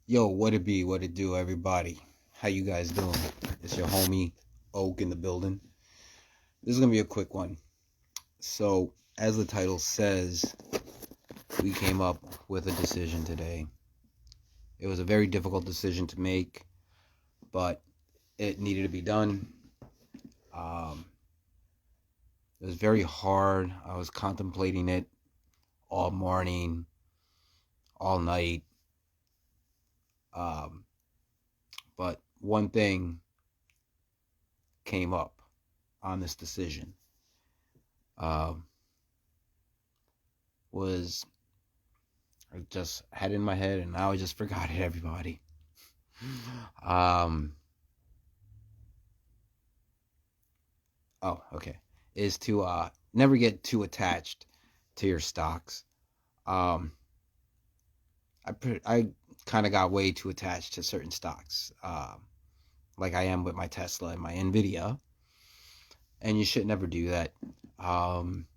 Yo, what it be, what it do, everybody? How you guys doing? It's your homie Oak in the building. This is gonna be a quick one. So, as the title says, we came up with a decision today. It was a very difficult decision to make, but it needed to be done. Um, it was very hard. I was contemplating it all morning, all night. Um, but one thing came up on this decision. Um, was I just had it in my head and now I just forgot it, everybody. Um oh, okay. Is to never get too attached to your stocks. Um I kind of got way too attached to certain stocks. Like I am with my Tesla and my Nvidia, and you should never do that. Um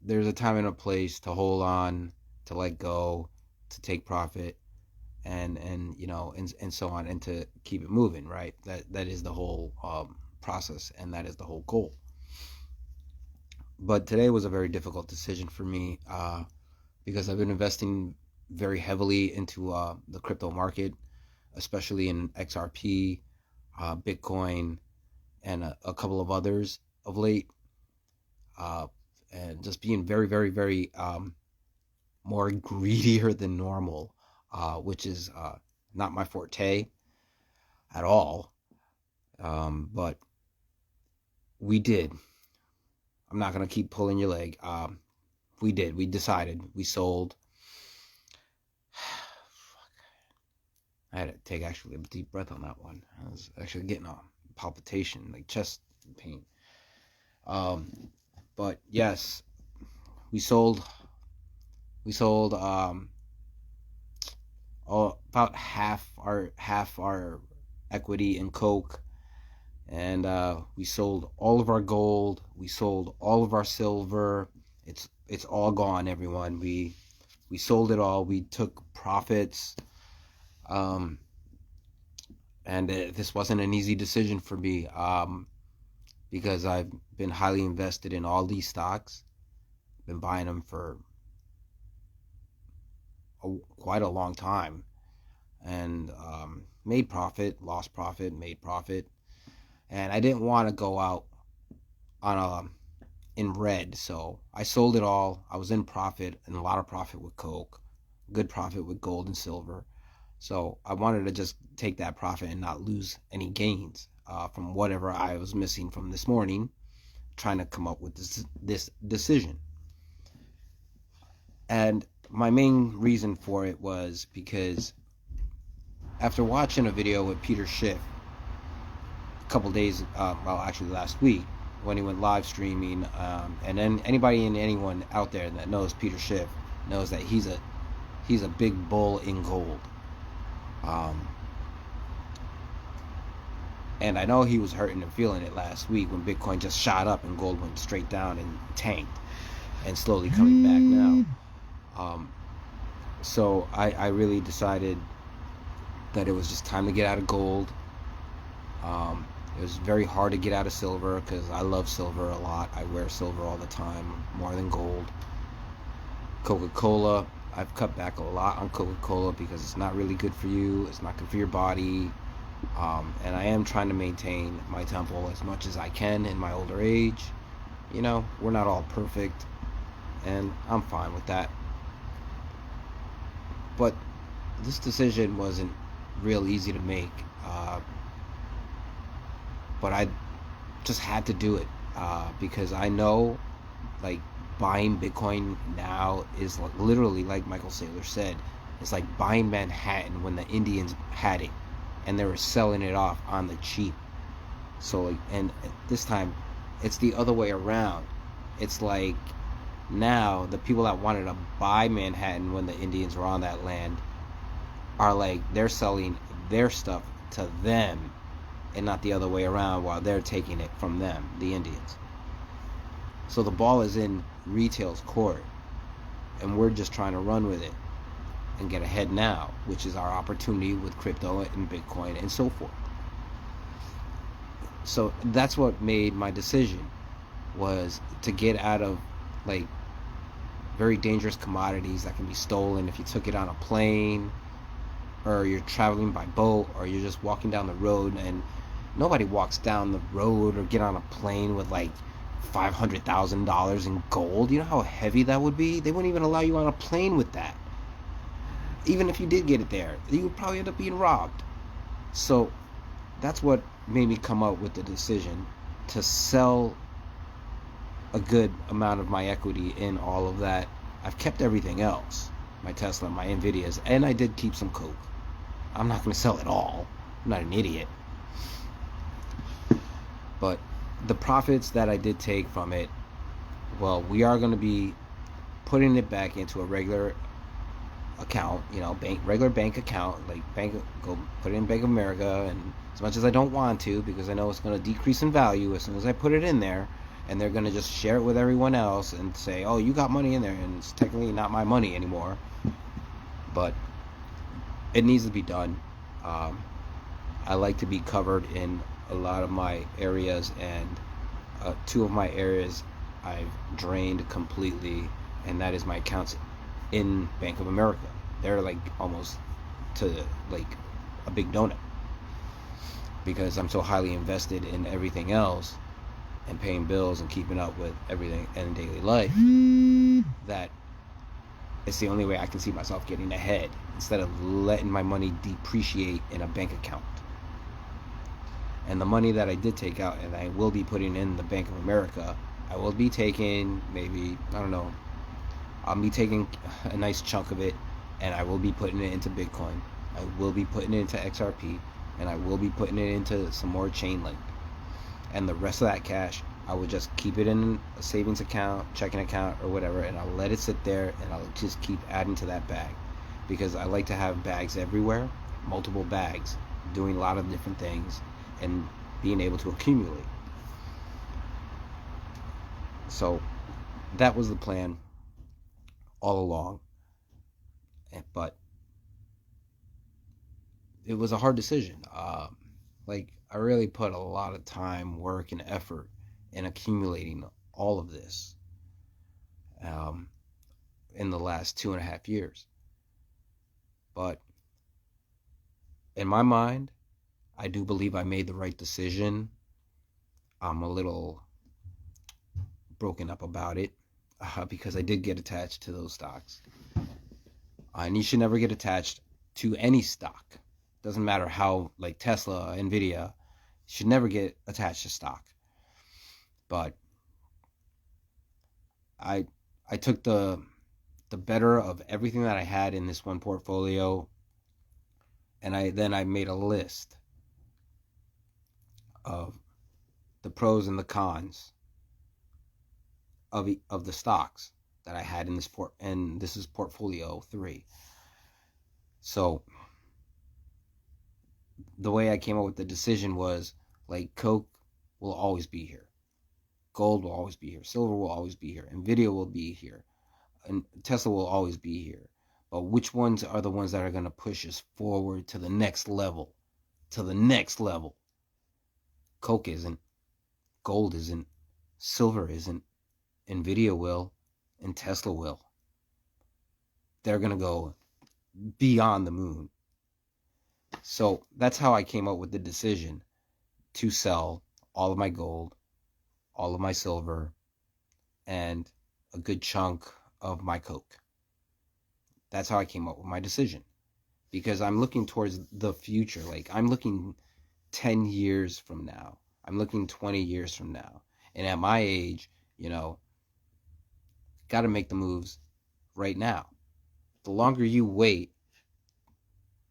there's a time and a place to hold on, to let go, to take profit, and and so on, and to keep it moving, right? That is the whole process, and that is the whole goal. But today was a very difficult decision for me, because I've been investing very heavily into the crypto market, especially in XRP, Bitcoin, and a couple of others of late, uh, and just being very, very, very more greedier than normal, which is not my forte at all. But we did. I'm not gonna keep pulling your leg. We did. We decided. We sold. I had to take actually a deep breath on that one. I was actually getting a palpitation, like chest pain. But yes, we sold. We sold about half our equity in Coke, and we sold all of our gold. We sold all of our silver. It's all gone, everyone. We sold it all. We took profits, um, and this wasn't an easy decision for me, because I've been highly invested in all these stocks. Been buying them for quite a long time, and made profit, lost profit, made profit, and I didn't want to go out on a in red, so I sold it all. I was in profit, and a lot of profit with Coke, good profit with gold and silver. So I wanted to just take that profit and not lose any gains from whatever I was missing from this morning, trying to come up with this decision. And my main reason for it was because after watching a video with Peter Schiff a couple days, well, actually last week, when he went live streaming, and then anybody and anyone out there that knows Peter Schiff knows that he's a big bull in gold. And I know he was hurting and feeling it last week when Bitcoin just shot up and gold went straight down and tanked, and slowly coming back now. So I really decided that it was just time to get out of gold. It was very hard to get out of silver because I love silver a lot. I wear silver all the time, more than gold. Coca-Cola, I've cut back a lot on Coca-Cola because it's not really good for you. It's not good for your body. And I am trying to maintain my temple as much as I can in my older age. We're not all perfect, and I'm fine with that. But this decision wasn't real easy to make. But I just had to do it, because I know, like, buying Bitcoin now is literally, like Michael Saylor said, it's like buying Manhattan when the Indians had it and they were selling it off on the cheap. So, like, and this time it's the other way around. It's like now the people that wanted to buy Manhattan when the Indians were on that land are like, they're selling their stuff to them, and not the other way around, while they're taking it from them, the Indians. So the ball is in retail's court, and we're just trying to run with it. and get ahead now, which is our opportunity with crypto and Bitcoin and so forth. So that's what made my decision, was to get out of like very dangerous commodities that can be stolen if you took it on a plane, or you're traveling by boat, or you're just walking down the road. And nobody walks down the road or get on a plane with like $500,000 in gold. You know how heavy that would be? They wouldn't even allow you on a plane with that. Even if you did get it there, you would probably end up being robbed. So that's what made me come up with the decision to sell a good amount of my equity in all of that. I've kept everything else, my Tesla, my Nvidias, and I did keep some Coke. I'm not going to sell it all. I'm not an idiot. But the profits that I did take from it, well, we are going to be putting it back into a regular account, regular bank account, like go put it in Bank of America. And as much as I don't want to, because I know it's going to decrease in value as soon as I put it in there, and they're going to just share it with everyone else and say, oh, you got money in there, and it's technically not my money anymore. But it needs to be done. I like to be covered in a lot of my areas, and two of my areas I've drained completely, and that is my accounts in Bank of America. They're like almost to like a big donut, because I'm so highly invested in everything else and paying bills and keeping up with everything in daily life, that it's the only way I can see myself getting ahead, instead of letting my money depreciate in a bank account. And the money that I did take out and I will be putting in the Bank of America, I will be taking maybe, I don't know, I'll be taking a nice chunk of it, and I will be putting it into Bitcoin. I will be putting it into XRP, and I will be putting it into some more Chainlink. And the rest of that cash, I will just keep it in a savings account, checking account, or whatever, and I'll let it sit there, and I'll just keep adding to that bag, because I like to have bags everywhere, multiple bags, doing a lot of different things, and being able to accumulate. So that was the plan all along. But it was a hard decision. I really put a lot of time, work, and effort in accumulating all of this in the last 2.5 years. But in my mind, I do believe I made the right decision. I'm a little broken up about it because I did get attached to those stocks. And you should never get attached to any stock. Doesn't matter how, like Tesla, Nvidia, should never get attached to stock. But I took the better of everything that I had in this one portfolio, and I made a list of the pros and the cons of the stocks that I had in this and this is portfolio 3. So the way I came up with the decision was, like, Coke will always be here, gold will always be here, silver will always be here, Nvidia will be here, and Tesla will always be here. But which ones are the ones that are going to push us forward to the next level? Coke isn't, gold isn't, silver isn't, Nvidia will, and Tesla will. They're going to go beyond the moon. So that's how I came up with the decision to sell all of my gold, all of my silver, and a good chunk of my Coke. That's how I came up with my decision, because I'm looking towards the future. Like, I'm looking 10 years from now. I'm looking 20 years from now. And at my age, got to make the moves right now. The longer you wait,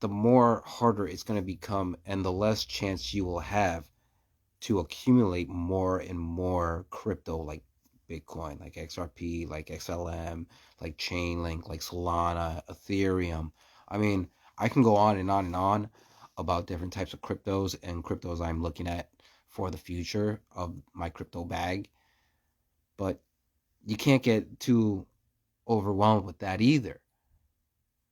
the more harder it's going to become, and the less chance you will have to accumulate more and more crypto, like Bitcoin, like XRP, like XLM, like Chainlink, like Solana, Ethereum. I mean, I can go on and on and on about different types of cryptos and cryptos I'm looking at for the future of my crypto bag. But you can't get too overwhelmed with that either.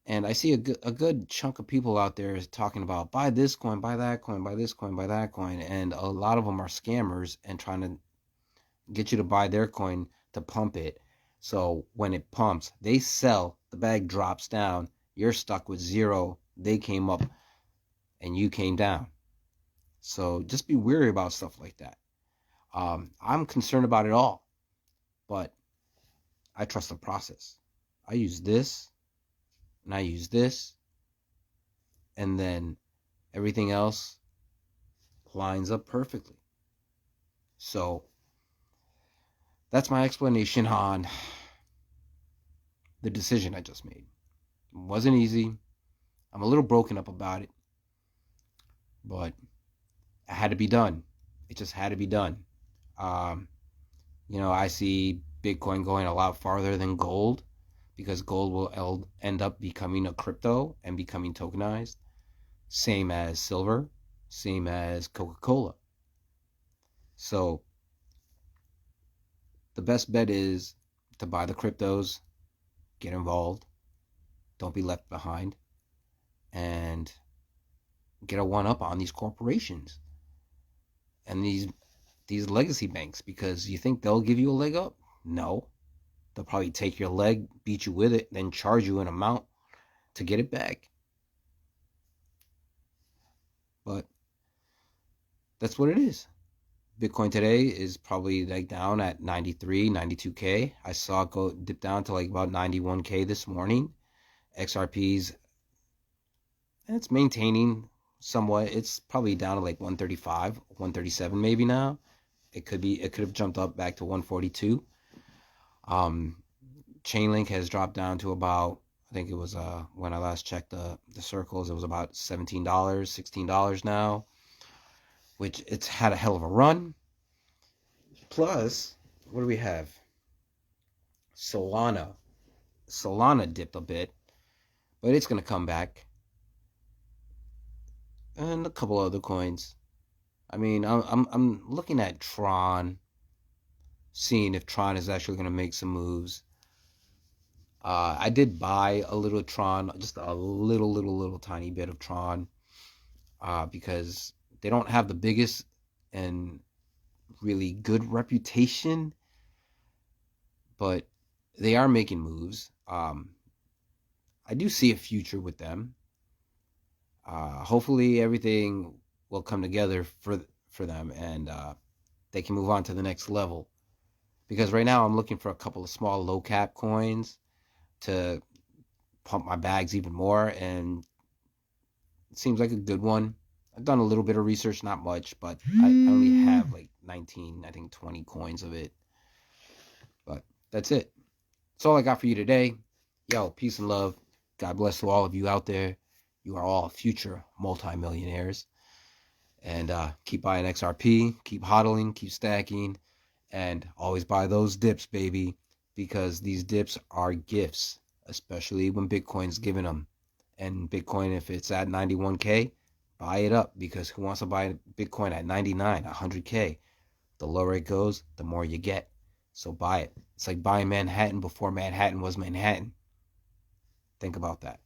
And I see a good chunk of people out there talking about buy this coin, buy that coin, buy this coin, buy that coin. And a lot of them are scammers and trying to get you to buy their coin to pump it. So when it pumps, they sell, the bag drops down, you're stuck with zero. They came up and you came down. So just be wary about stuff like that. I'm concerned about it all, but I trust the process. I use this and I use this, and then everything else lines up perfectly. So that's my explanation on the decision I just made. It wasn't easy. I'm a little broken up about it, but it had to be done. It just had to be done. Um, I see Bitcoin going a lot farther than gold because gold will end up becoming a crypto and becoming tokenized. Same as silver, same as Coca-Cola. So the best bet is to buy the cryptos, get involved, don't be left behind, and get a one up on these corporations and these legacy banks, because you think they'll give you a leg up? No. They'll probably take your leg, beat you with it, then charge you an amount to get it back. But that's what it is. Bitcoin today is probably like down at 93, 92K. I saw it go dip down to like about 91K this morning. XRP's, and it's maintaining somewhat. It's probably down to like 135, 137 maybe now. It could have jumped up back to 142. Chainlink has dropped down to about, I think it was when I last checked the circles, it was about $17, $16 now, which it's had a hell of a run. Plus, what do we have? Solana dipped a bit, but it's gonna come back, and a couple other coins. I mean, I'm looking at Tron, seeing if Tron is actually gonna make some moves. I did buy a little Tron, just a little tiny bit of Tron, because they don't have the biggest and really good reputation, but they are making moves. I do see a future with them. Hopefully everything will come together for them, and they can move on to the next level. Because right now I'm looking for a couple of small low cap coins to pump my bags even more, and it seems like a good one. I've done a little bit of research, not much, but I only have like 19, I think 20 coins of it. But that's it. That's all I got for you today. Yo, peace and love. God bless to all of you out there. You are all future multimillionaires. And keep buying XRP, keep hodling, keep stacking, and always buy those dips, baby, because these dips are gifts, especially when Bitcoin's giving them. And Bitcoin, if it's at 91K, buy it up, because who wants to buy Bitcoin at 99, 100K? The lower it goes, the more you get. So buy it. It's like buying Manhattan before Manhattan was Manhattan. Think about that.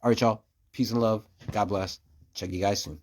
All right, y'all. Peace and love. God bless. Check you guys soon.